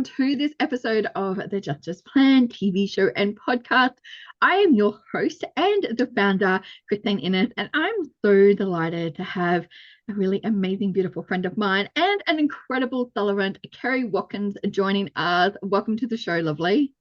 everyone, to this episode of the Justice Plan TV show and podcast. I am your host and the founder, Christine Innes, and I'm so delighted to have a really amazing, beautiful friend of mine and an incredible celebrant, Kerri Watkins, joining us. Welcome to the show, lovely.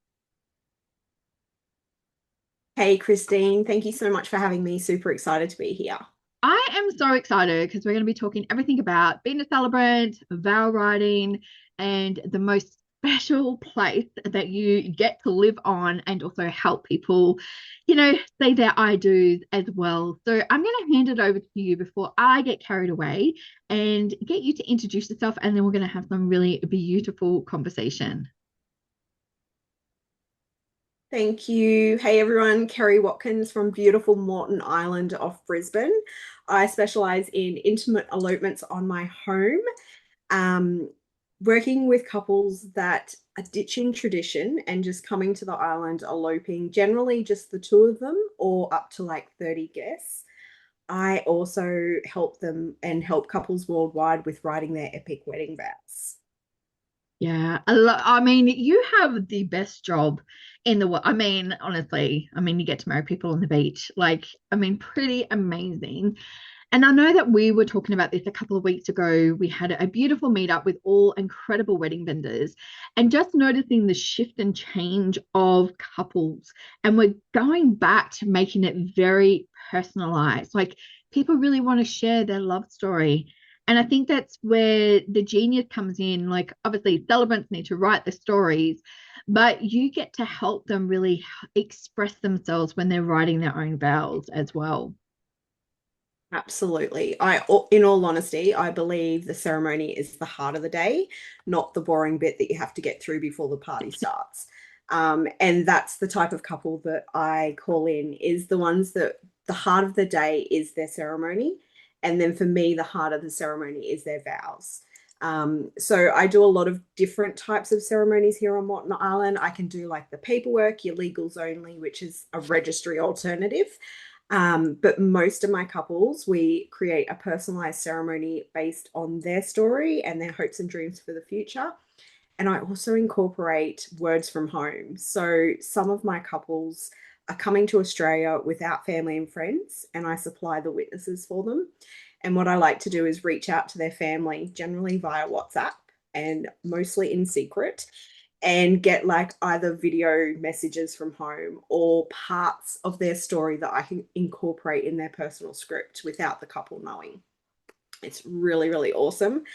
Hey, Christine, thank you so much for having me. Super excited to be here. I am so excited because we're going to be talking everything about being a celebrant, vow writing, and the most special place that you get to live on and also help people, say their I do's as well. So I'm going to hand it over to you before I get carried away and get you to introduce yourself, and then we're going to have some really beautiful conversation. Thank you. Hey, everyone. Kerri Watkins from beautiful Moreton Island off Brisbane. I specialise in intimate elopements on my home, um, working with couples that are ditching tradition and just coming to the island eloping, generally just the two of them or up to like 30 guests. I also help them and help couples worldwide with writing their epic wedding vows. Yeah, I mean, you have the best job in the world. I mean, honestly, you get to marry people on the beach. Pretty amazing. And I know that we were talking about this a couple of weeks ago. We had a beautiful meetup with all incredible wedding vendors and just noticing the shift and change of couples. And we're going back to making it very personalized. Like people really want to share their love story. And I think that's where the genius comes in. Like, obviously, celebrants need to write the stories, but you get to help them really express themselves when they're writing their own vows as well. Absolutely. In all honesty, I believe the ceremony is the heart of the day, not the boring bit that you have to get through before the party starts. And that's the type of couple that I call in, is the ones that the heart of the day is their ceremony. And then for me, the heart of the ceremony is their vows. So I do a lot of different types of ceremonies here on Moreton Island. I can do like the paperwork, your legals only, which is a registry alternative. But most of my couples, we create a personalized ceremony based on their story and their hopes and dreams for the future. And I also incorporate words from home. So some of my couples are coming to Australia without family and friends, and I supply the witnesses for them. And what I like to do is reach out to their family, generally via WhatsApp and mostly in secret, and get like either video messages from home or parts of their story that I can incorporate in their personal script without the couple knowing. It's really, really awesome.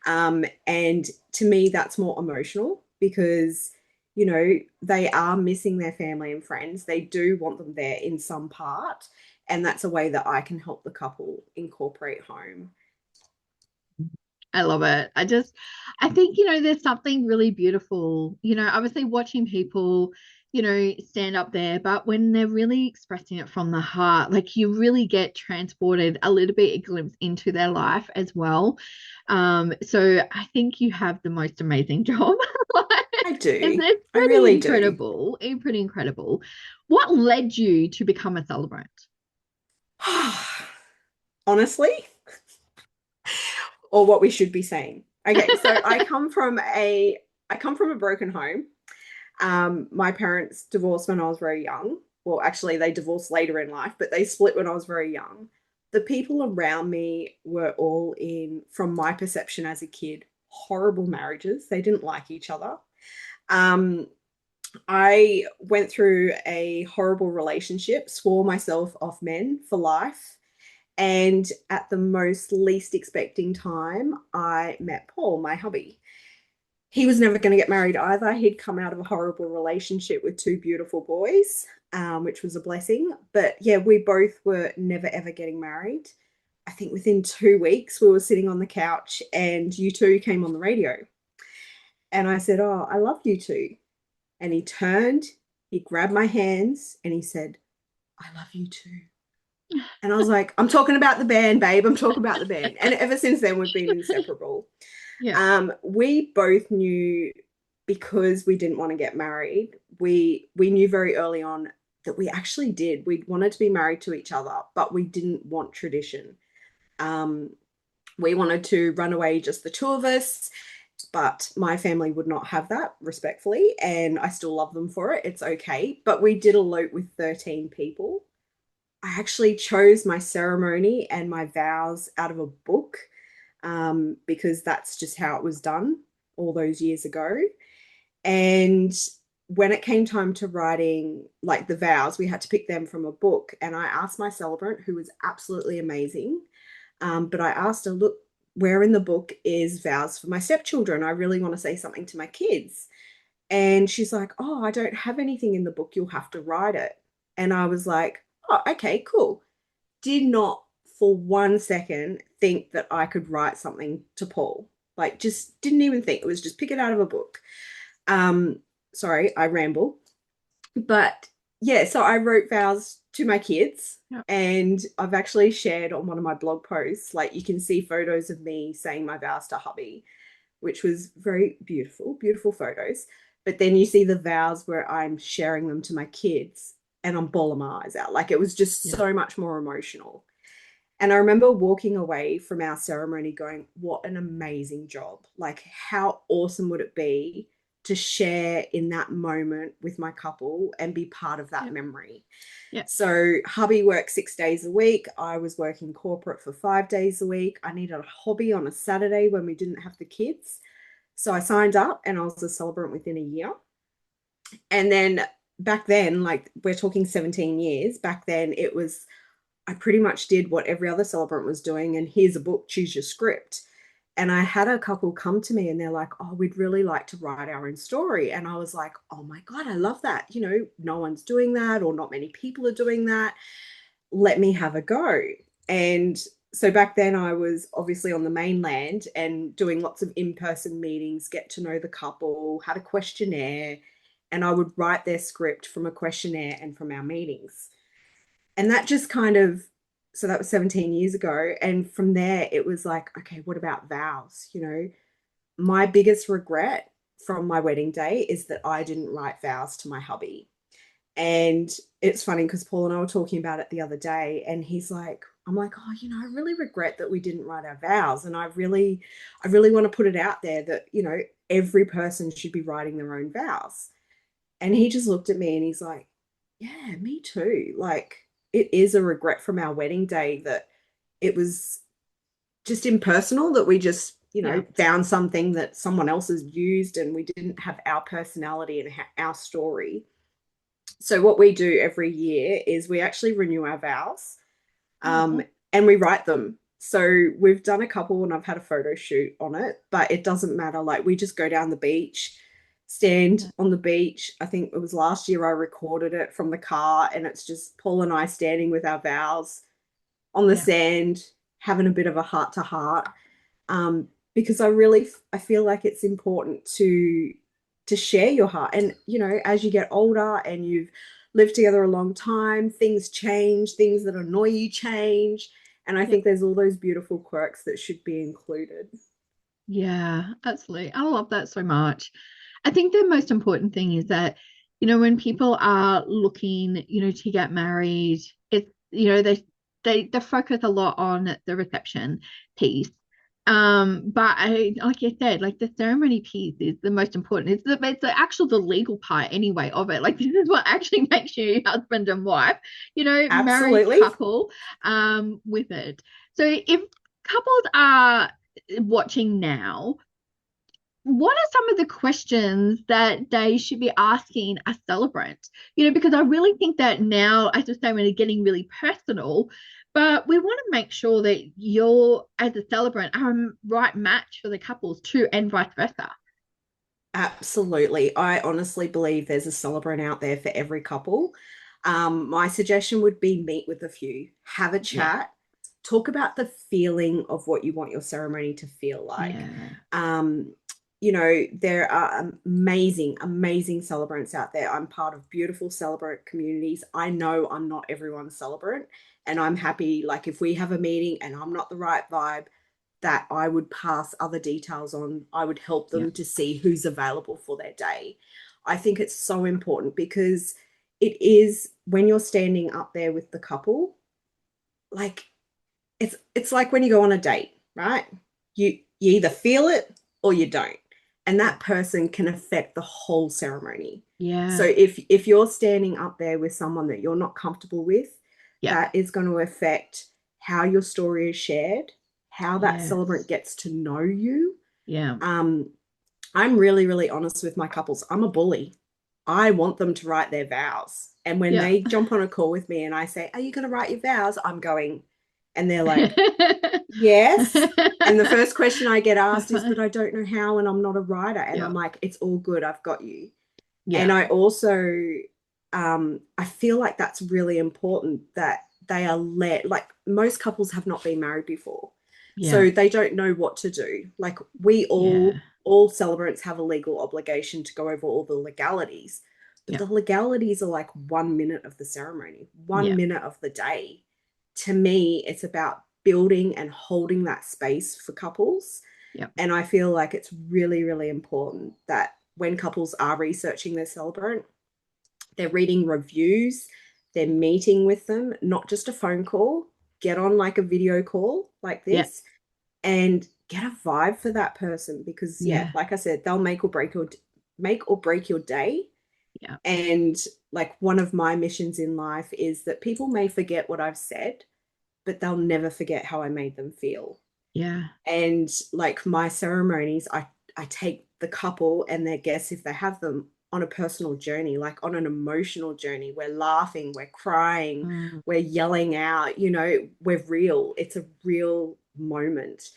And to me, that's more emotional because, they are missing their family and friends. They do want them there in some part. And that's a way that I can help the couple incorporate home. I love it. I think, there's something really beautiful, obviously watching people, stand up there, but when they're really expressing it from the heart, like you really get transported a little bit, a glimpse into their life as well. So I think you have the most amazing job. I do. It's I pretty really do. incredible, pretty incredible. What led you to become a celebrant? Honestly, or what we should be saying. Okay, so I come from a broken home. My parents divorced when I was very young. Well, actually, they divorced later in life, but they split when I was very young. The people around me were all in, from my perception as a kid, horrible marriages. They didn't like each other. Um, I went through a horrible relationship, swore myself off men for life. And at the most least expecting time, I met Paul, my hubby. He was never going to get married either. He'd come out of a horrible relationship with two beautiful boys, which was a blessing. But yeah, we both were never ever getting married. I think within 2 weeks, we were sitting on the couch and you two came on the radio. And I said, "Oh, I love you two." And he turned, he grabbed my hands, and he said, "I love you too." And I was like, "I'm talking about the band, babe. I'm talking about the band." And ever since then, we've been inseparable. Yeah. We both knew, because we didn't want to get married. We knew very early on that we actually did. We wanted to be married to each other, but we didn't want tradition. Um, we wanted to run away, just the two of us. but my family would not have that, respectfully, and I still love them for it. It's okay. But we did elope with 13 people. I actually chose my ceremony and my vows out of a book, because that's just how it was done all those years ago. And when it came time to writing like the vows, we had to pick them from a book. And I asked my celebrant, who was absolutely amazing, but I asked her, look, where in the book is vows for my stepchildren? I really want to say something to my kids. And she's like, oh, I don't have anything in the book. You'll have to write it. And I was like, oh, okay, cool. Did not for 1 second think that I could write something to Paul. Like, just didn't even think. It was just pick it out of a book. Um, Sorry, I ramble. But yeah, so I wrote vows to my kids, Yeah. and I've actually shared on one of my blog posts, like you can see photos of me saying my vows to hubby, which was very beautiful, beautiful photos. But then you see the vows where I'm sharing them to my kids and I'm bawling my eyes out. Like it was just Yeah. so much more emotional. And I remember walking away from our ceremony going, what an amazing job. Like, how awesome would it be to share in that moment with my couple and be part of that Yeah. memory? Yeah. So, hubby worked 6 days a week. I was working corporate for 5 days a week. I needed a hobby on a Saturday when we didn't have the kids. So, I signed up and I was a celebrant within a year. And then back then, like we're talking 17 years, back then it was I pretty much did what every other celebrant was doing. And here's a book, choose your script. And I had a couple come to me and they're like, oh, we'd really like to write our own story. And I was like, oh my God, I love that. You know, no one's doing that or not many people are doing that. Let me have a go. And so back then I was obviously on the mainland and doing lots of in-person meetings, get to know the couple, had a questionnaire, and I would write their script from a questionnaire and from our meetings. And that just kind of, so that was 17 years ago. And from there, it was like, okay, what about vows? You know, my biggest regret from my wedding day is that I didn't write vows to my hubby. And it's funny because Paul and I were talking about it the other day, and he's like, I'm like, oh, you know, I really regret that we didn't write our vows. And I really want to put it out there that, you know, every person should be writing their own vows. And he just looked at me and he's like, yeah, me too. Like, it is a regret from our wedding day that it was just impersonal, that we just, you Yeah. know, found something that someone else has used and we didn't have our personality and our story. So, what we do every year is we actually renew our vows, um, Oh, and we write them. So, we've done a couple and I've had a photo shoot on it, but it doesn't matter. Like, we just go down the beach, stand yeah. on the beach. I think it was last year I recorded it from the car, and it's just Paul and I standing with our vows on the Yeah. sand, having a bit of a heart to heart. Because I feel like it's important to share your heart. And you know, as you get older and you've lived together a long time, things change, things that annoy you change. And I Yeah. think there's all those beautiful quirks that should be included. Yeah, absolutely. I love that so much. I think the most important thing is that, when people are looking, to get married, it's, they focus a lot on the reception piece. But like you said, like the ceremony piece is the most important. It's the actual the legal part anyway of it. Like this is what actually makes you husband and wife, married Absolutely. couple, with it. So if couples are watching now, what are some of the questions that they should be asking a celebrant? Because I really think that now, as I say, when it's getting really personal, but we want to make sure that you're, as a celebrant, are a right match for the couples too, and vice versa. Absolutely. I honestly believe there's a celebrant out there for every couple. My suggestion would be meet with a few, have a Yeah, chat, talk about the feeling of what you want your ceremony to feel like. yeah, Um, you know, there are amazing, amazing celebrants out there. I'm part of beautiful celebrant communities. I know I'm not everyone's celebrant, and I'm happy, like, if we have a meeting and I'm not the right vibe, that I would pass other details on. I would help yeah, them to see who's available for their day. I think it's so important because it is when you're standing up there with the couple, like it's like when you go on a date, right? You either feel it or you don't. and that person can affect the whole ceremony. So Yeah. if you're standing up there with someone that you're not comfortable with, Yeah. that is going to affect how your story is shared, how that celebrant Yes. gets to know you. Yeah. um I'm really, really honest with my couples. I'm a bully. I want them to write their vows. And when Yeah. they jump on a call with me and I say, "Are you going to write your vows?" I'm going, and they're like, "Yes." And the first question I get asked is, "But I don't know how, and I'm not a writer." And I'm Yeah. like, "It's all good. I've got you." And Yeah. I also, I feel like that's really important that they are let, like most couples have not been married before. Yeah. So they don't know what to do. Like we Yeah. all celebrants have a legal obligation to go over all the legalities, but Yeah. the legalities are like 1 minute of the ceremony, one Yeah. minute of the day. To me, it's about building and holding that space for couples. Yeah. And I feel like it's really, really important that when couples are researching their celebrant, they're reading reviews, they're meeting with them, not just a phone call. Get on like a video call like Yeah. this and get a vibe for that person because yeah, Yeah. like I said, they'll make or break your day. Yeah. And like one of my missions in life is that people may forget what I've said, but they'll never forget how I made them feel. Yeah. And like my ceremonies, I take the couple and their guests, if they have them, on a personal journey, like on an emotional journey. We're laughing, we're crying, Mm. we're yelling out, we're real. It's a real moment.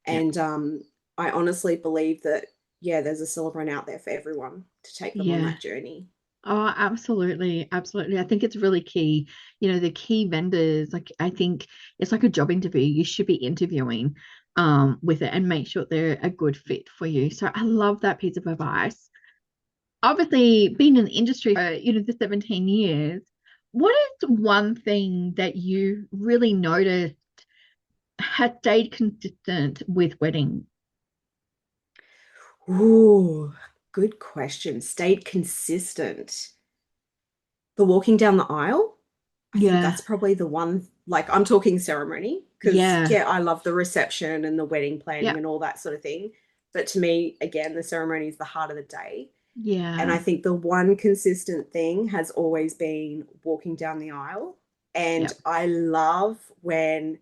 Yeah. And I honestly believe that, yeah, there's a celebrant out there for everyone to take them on Yeah. that journey. Oh, absolutely. Absolutely. I think it's really key. The key vendors, like I think it's like a job interview. You should be interviewing with it and make sure they're a good fit for you. So I love that piece of advice. Obviously, being in the industry for, the 17 years, what is one thing that you really noticed has stayed consistent with weddings? Ooh, good question. Stayed consistent. The walking down the aisle, I think Yeah. that's probably the one, like I'm talking ceremony, because Yeah. yeah, I love the reception and the wedding planning Yeah. and all that sort of thing. But to me, again, the ceremony is the heart of the day. And I Yeah. think the one consistent thing has always been walking down the aisle. And Yeah. I love when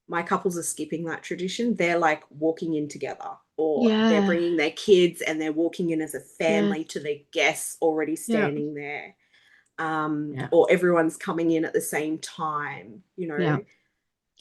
my couples are skipping that tradition. They're like walking in together, or they're Yeah. bringing their kids and they're walking in as a Yes. family to their guests already Yeah. standing there. Yeah. Or everyone's coming in at the same time. Yeah. The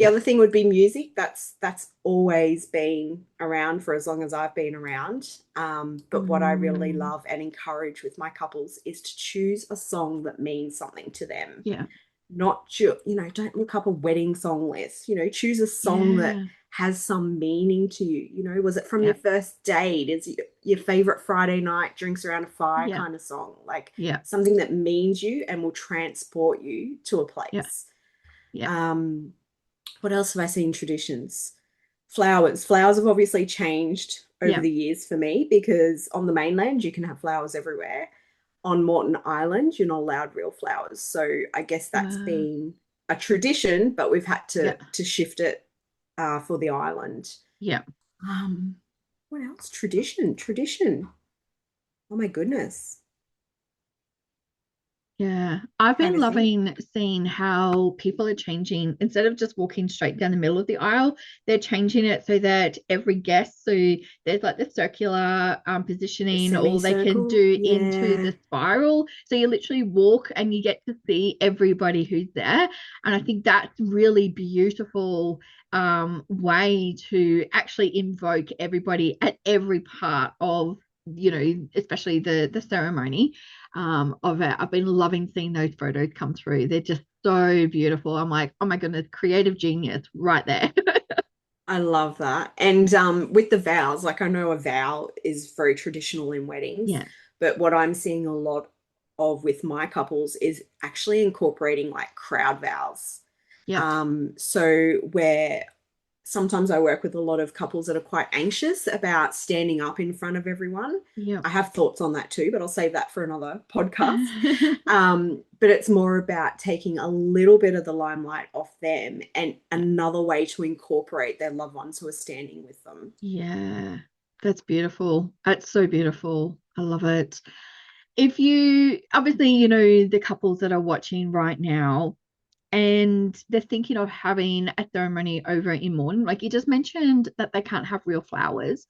Yeah. other thing would be music. That's always been around for as long as I've been around. But what I really Mm. love and encourage with my couples is to choose a song that means something to them. Yeah. Not just, don't look up a wedding song list. Choose a song that Yeah. has some meaning to you. Was it from Yeah. your first date? Is it your favorite Friday night drinks around a fire Yeah. kind of song? Like Yeah. something that means you and will transport you to a Yeah. place. Yeah. Um, what else have I seen traditions? Flowers. Flowers have obviously changed over Yeah. the years for me because on the mainland you can have flowers everywhere. On Moreton Island, you're not allowed real flowers. So I guess that's Uh, been a tradition, but we've had yeah. to shift it for the island. Yeah. Um, what else? Tradition. Oh my goodness. Yeah, I've Trying been to think. loving seeing how people are changing. Instead of just walking straight down the middle of the aisle, they're changing it so that every guest, so there's like the circular The positioning, or they can semicircle. do into Yeah. the spiral. So you literally walk and you get to see everybody who's there. And I think that's really beautiful way to actually invoke everybody at every part of, especially the ceremony of it. I've been loving seeing those photos come through. They're just so beautiful. I'm like, oh my goodness, creative genius right there. I love that. And with the vows, like I know a vow is very traditional in weddings, Yeah. but what I'm seeing a lot of with my couples is actually incorporating like crowd vows. Yep. So where sometimes I work with a lot of couples that are quite anxious about standing up in front of everyone. Yep. I have thoughts on that too, but I'll save that for another podcast. But it's more about taking a little bit of the limelight off them and Yeah. another way to incorporate their loved ones who are standing with them. Yeah. That's beautiful. That's so beautiful. I love it. If you obviously, the couples that are watching right now and they're thinking of having a ceremony over in Morton, like you just mentioned that they can't have real flowers.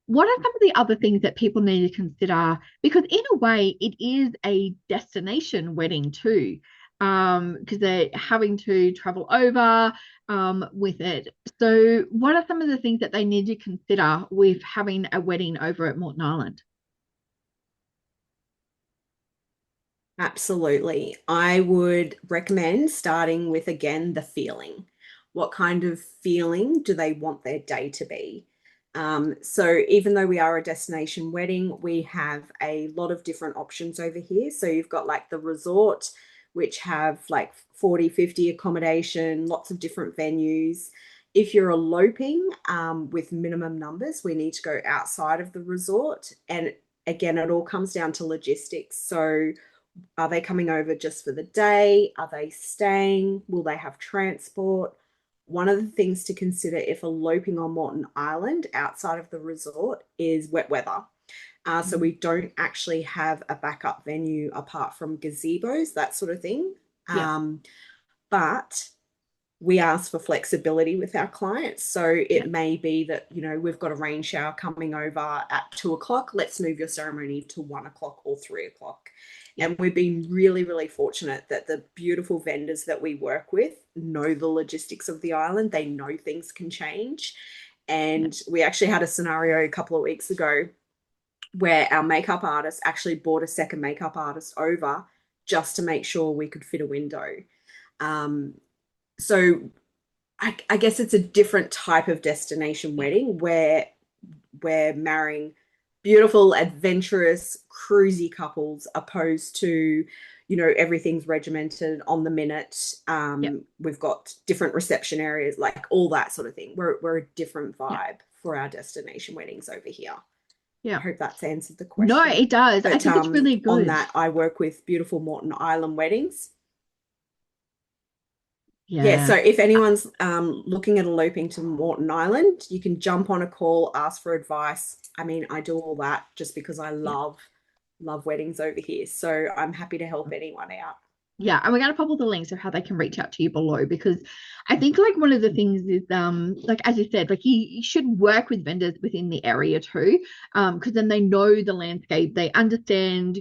What are some of the other things that people need to consider? Because in a way, it is a destination wedding too, because they're having to travel over with it. So, what are some of the things that they need to consider with having a wedding over at Moreton Island? Absolutely. I would recommend starting with, again, the feeling. What kind of feeling do they want their day to be? So even though we are a destination wedding, we have a lot of different options over here. So you've got like the resort, which have like 40, 50 accommodation, lots of different venues. If you're eloping with minimum numbers, we need to go outside of the resort. And again, it all comes down to logistics. So are they coming over just for the day? Are they staying? Will they have transport? One of the things to consider if eloping on Moreton Island outside of the resort is wet weather. So Mm. we don't actually have a backup venue apart from gazebos, that sort of thing. Yeah, But we ask for flexibility with our clients. So yeah, it may be that, we've got a rain shower coming over at 2 o'clock. Let's move your ceremony to 1 o'clock or 3 o'clock. yeah, And we've been really, really fortunate that the beautiful vendors that we work with know the logistics of the island. They know things can change. yeah, And we actually had a scenario a couple of weeks ago where our makeup artist actually brought a second makeup artist over just to make sure we could fit a window. Um, so I guess it's a different type of destination yeah, wedding where we're marrying beautiful, adventurous, cruisy couples opposed to, everything's regimented on the minute. yeah, We've got different reception areas, like all that sort of thing. We're a different yeah, vibe for our destination weddings over here. I yeah. hope that's answered the No, question. it does. I But think it's really on good. that, I work with beautiful Moreton Island weddings. Yeah, so Yeah. if anyone's looking at eloping to Moreton Island, you can jump on a call, ask for advice. I mean, I do all that just because I Yeah. love weddings over here. So I'm happy to help anyone out. Yeah, and we're gonna pop all the links of how they can reach out to you below because I think like one of the things is like as you said, like you should work with vendors within the area too, because then they know the landscape, they understand,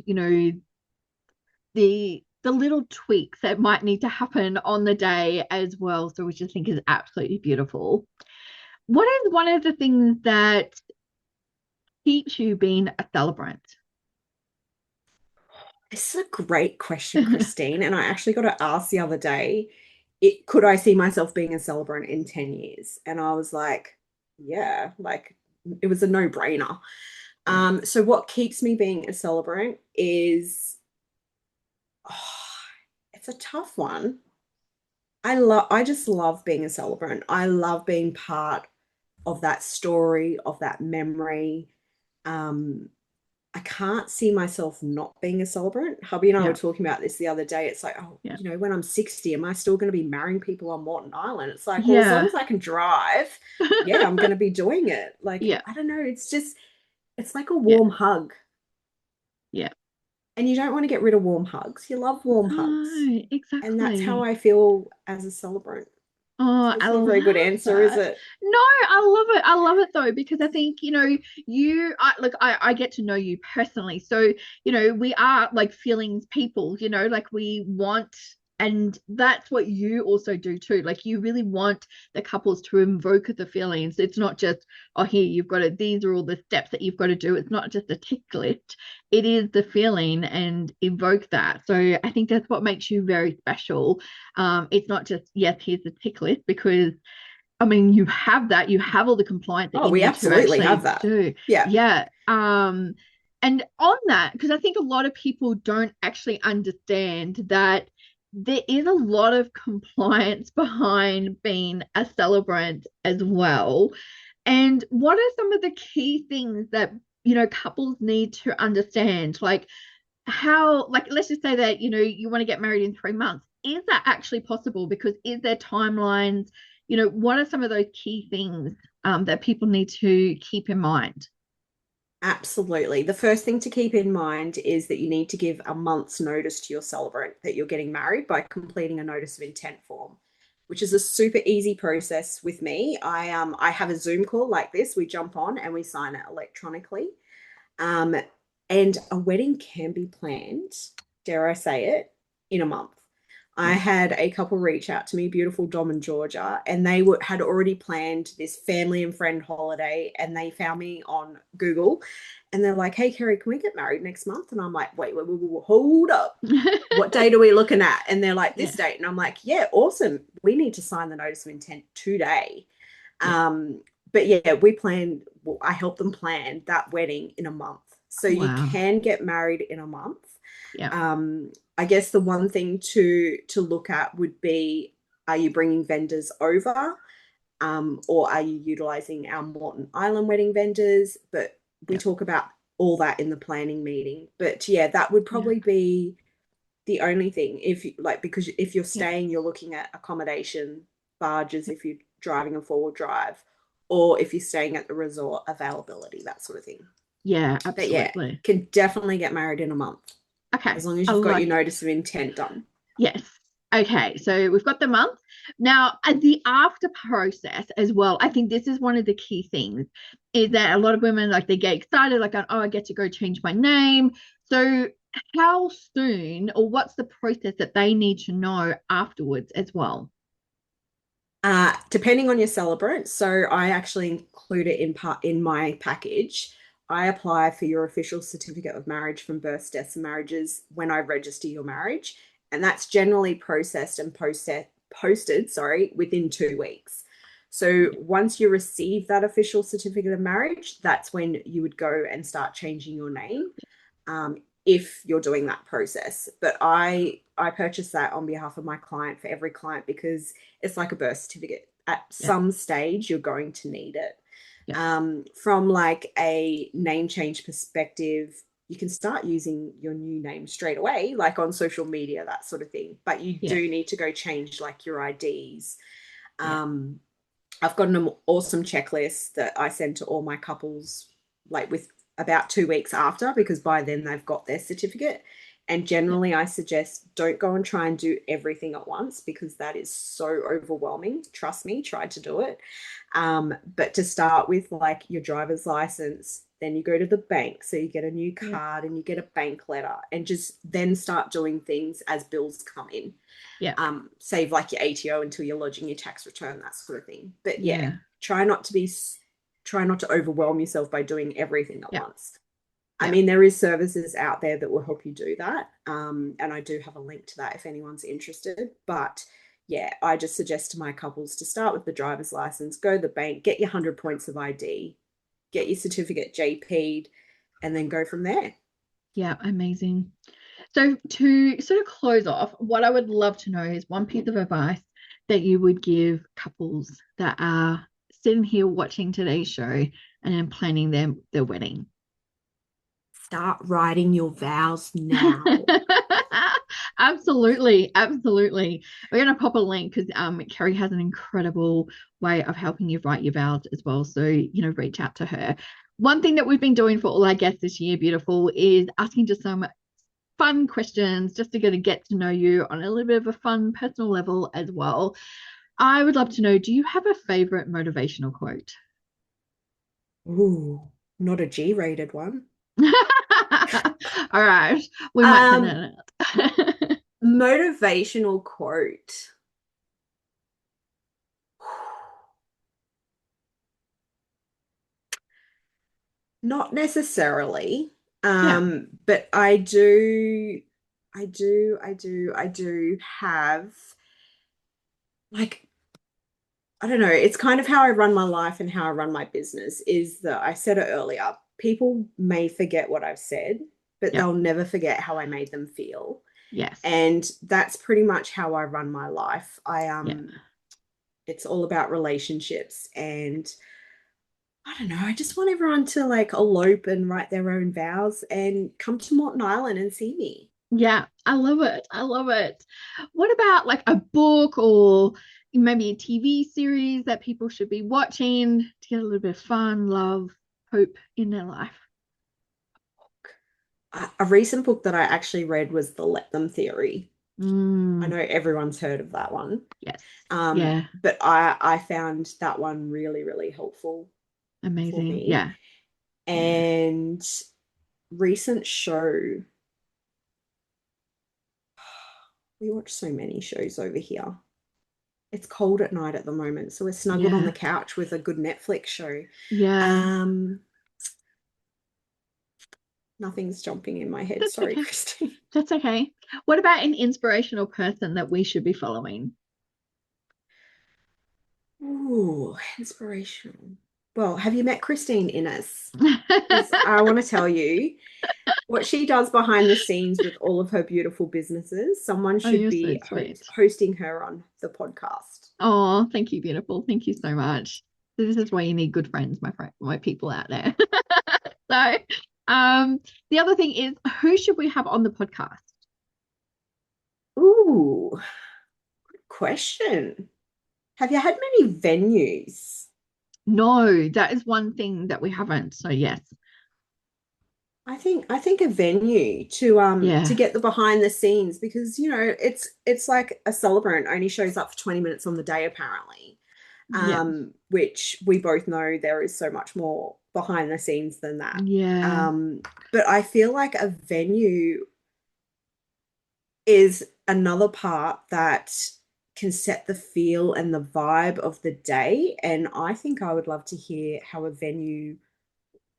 the little tweaks that might need to happen on the day as well. So which I think is absolutely beautiful. What is one of the things that keeps you being a celebrant? This is a great question, Christine. And I actually got to ask the other day, could I see myself being a celebrant in 10 years? And I was like, yeah, like it was a no-brainer. Yeah. So what keeps me being a celebrant is, oh, it's a tough one. I just love being a celebrant. I love being part of that story, of that memory. Um, I can't see myself not being a celebrant. Hubby and I were Yeah. talking about this the other day. It's like, oh, Yeah. when I'm 60, am I still going to be marrying people on Moreton Island? It's like, well, as long Yeah. as I can drive, yeah, I'm going to be doing it. Like, Yeah. I don't know. It's like a Yeah. warm hug. Yeah. And you don't want to get rid of warm hugs. You love warm hugs. No, And that's how exactly. I feel as a celebrant. Oh, So I it's not a very good love answer, is that. it? No, I love it. I love it though, because I think, I get to know you personally. So, we are like feelings people, like we want, and that's what you also do too. Like you really want the couples to invoke the feelings. It's not just, oh, here, you've got it. These are all the steps that you've got to do. It's not just a tick list. It is the feeling and evoke that. So I think that's what makes you very special. It's not just, yes, here's the tick list, because I mean, you have that, you have all the compliance that Oh, you we need to absolutely have actually that. do. Yeah. Yeah. And on that, because I think a lot of people don't actually understand that there is a lot of compliance behind being a celebrant as well. And what are some of the key things that, couples need to understand? Like, how, like, let's just say that you want to get married in 3 months, is that actually possible? Because is there timelines? What are some of those key things that people need to keep in mind? Absolutely. The first thing to keep in mind is that you need to give a month's notice to your celebrant that you're getting married by completing a notice of intent form, which is a super easy process with me. I have a Zoom call like this. We jump on and we sign it electronically. Um, and a wedding can be planned, dare I say it, in a month. I Yeah. had a couple reach out to me, beautiful Dom and Georgia, and had already planned this family and friend holiday. And they found me on Google and they're like, hey, Kerri, can we get married next month? And I'm like, wait, hold up. What date are we looking at? And they're like, this Yeah. date. And I'm like, yeah, awesome. We need to sign the notice of intent today. Yeah. Um, but yeah, we planned, well, I helped them plan that wedding in a month. So you Wow. can get married in a month. Yeah. I guess the one thing to look at would be, are you bringing vendors over, or are you utilizing our Moreton Island wedding vendors? But we Yeah. talk about all that in the planning meeting. But yeah, that would Yeah. probably be the only thing. If you like, because if you're Yeah. staying, you're looking at accommodation, barges if you're driving a forward drive, or if you're staying at the resort, availability, that sort of thing. Yeah, But yeah, absolutely. can definitely get married in a month Okay. as long as I you've got your like it. notice of intent done. Yes. Okay, so we've got the month. Now, the after process as well, I think this is one of the key things is that a lot of women like they get excited, like, oh, I get to go change my name. So, how soon or what's the process that they need to know afterwards as well? Depending on your celebrant, so I actually include it in part in my package. I apply for your official certificate of marriage from births, deaths, and marriages when I register your marriage, and that's generally processed and posted, sorry, within 2 weeks. So once you receive that official certificate of marriage, that's when you would go and start changing your name, if you're doing that process. But I purchase that on behalf of my client for every client because it's like a birth certificate. At Yeah, some stage, you're going to need it. yeah, From like a name change perspective, you can start using your new name straight away, like on social media, that sort of thing. But you yeah, do need to go change like your IDs. yeah, Um, I've got an awesome checklist that I send to all my couples, like with about 2 weeks after, because by then they've got their certificate. And yeah, generally, I suggest don't go and try and do everything at once because that is so overwhelming. Trust me, try to do it. But to start with, like your driver's license, then you go to the bank. So you get a new yeah, card and you get a bank letter, and just then start doing things as bills come in. yeah, Save like your ATO until you're lodging your tax return, that sort of thing. But yeah, yeah, try not to be, try not to overwhelm yourself by doing everything at yeah, once. I yeah. mean, there is services out there that will help you do that. And I do have a link to that if anyone's interested. But yeah, I just suggest to my couples to start with the driver's license, go to the bank, get your 100 points of ID, get your certificate JP'd, and then go from there. Yeah, amazing. So to sort of close off, what I would love to know is one piece of advice that you would give couples that are sitting here watching today's show and then planning their wedding. Start writing your vows now. Absolutely, absolutely. We're going to pop a link because Kerri has an incredible way of helping you write your vows as well. So, reach out to her. One thing that we've been doing for all our guests this year, beautiful, is asking just some fun questions just to get to know you on a little bit of a fun personal level as well. I would love to know, do you have a favorite motivational quote? Ooh, not a G-rated one. All right, we might send Um, it out. motivational quote. Not necessarily. Yeah, But I do have like, I don't know, it's kind of how I run my life and how I run my business is that I said it earlier. People may forget what I've said, but yeah, they'll never forget how I made them feel. yes, And that's pretty much how I run my life. yeah. It's all about relationships, and I don't know, I just want everyone to like elope and write their own vows and come to Moreton Island and see me. Yeah, I love it. I love it. What about like a book or maybe a TV series that people should be watching to get a little bit of fun, love, hope in their life? A recent book that I actually read was The Let Them Theory. I Mm, know everyone's heard of that one. yes. Yeah. But I found that one really, really helpful for Amazing. me. Yeah. Yeah. And recent show, we watch so many shows over here. It's cold at night at the moment, so we're snuggled on the Yeah. couch with a good Netflix show. Yeah. Um, Nothing's jumping in my head. That's Sorry, okay. Christine. That's okay. What about an inspirational person that we should be following? Ooh, inspirational. Well, have you met Christine Innes? Because I want to tell you what she does behind the scenes with all of her beautiful businesses. Someone Oh, should you're so be sweet. hosting her on the podcast. Oh, thank you, beautiful. Thank you so much. This is why you need good friends, my people out there. So, the other thing is, who should we have on the podcast? Ooh, good question. Have you had many venues? No, that is one thing that we haven't. So yes, I think a venue to yeah, get the behind the scenes because it's like a celebrant only shows up for 20 minutes on the day apparently. yeah, Which we both know there is so much more behind the scenes than that. yeah, But I feel like a venue is another part that can set the feel and the vibe of the day. And I think I would love to hear how a venue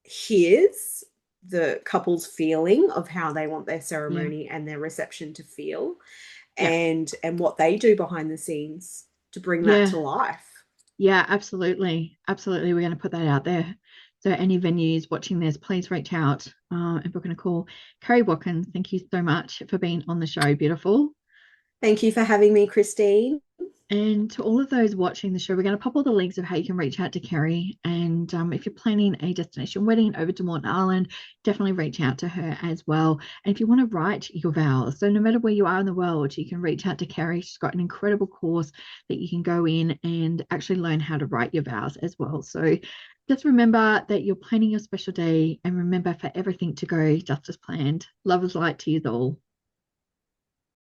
hears the couple's feeling of how they want their yeah, ceremony and their reception to feel yeah, and what they do behind the scenes to bring that yeah, to life. yeah, absolutely, absolutely. We're going to put that out there. So any venues watching this, please reach out and book in a call. Kerri Watkins, thank you so much for being on the show. Beautiful. Thank you for having me, Christine. And to all of those watching the show, we're going to pop all the links of how you can reach out to Kerri. And if you're planning a destination wedding over to Moreton Island, definitely reach out to her as well. And if you want to write your vows, so no matter where you are in the world, you can reach out to Kerri. She's got an incredible course that you can go in and actually learn how to write your vows as well. So just remember that you're planning your special day and remember for everything to go just as planned. Love is light to you all.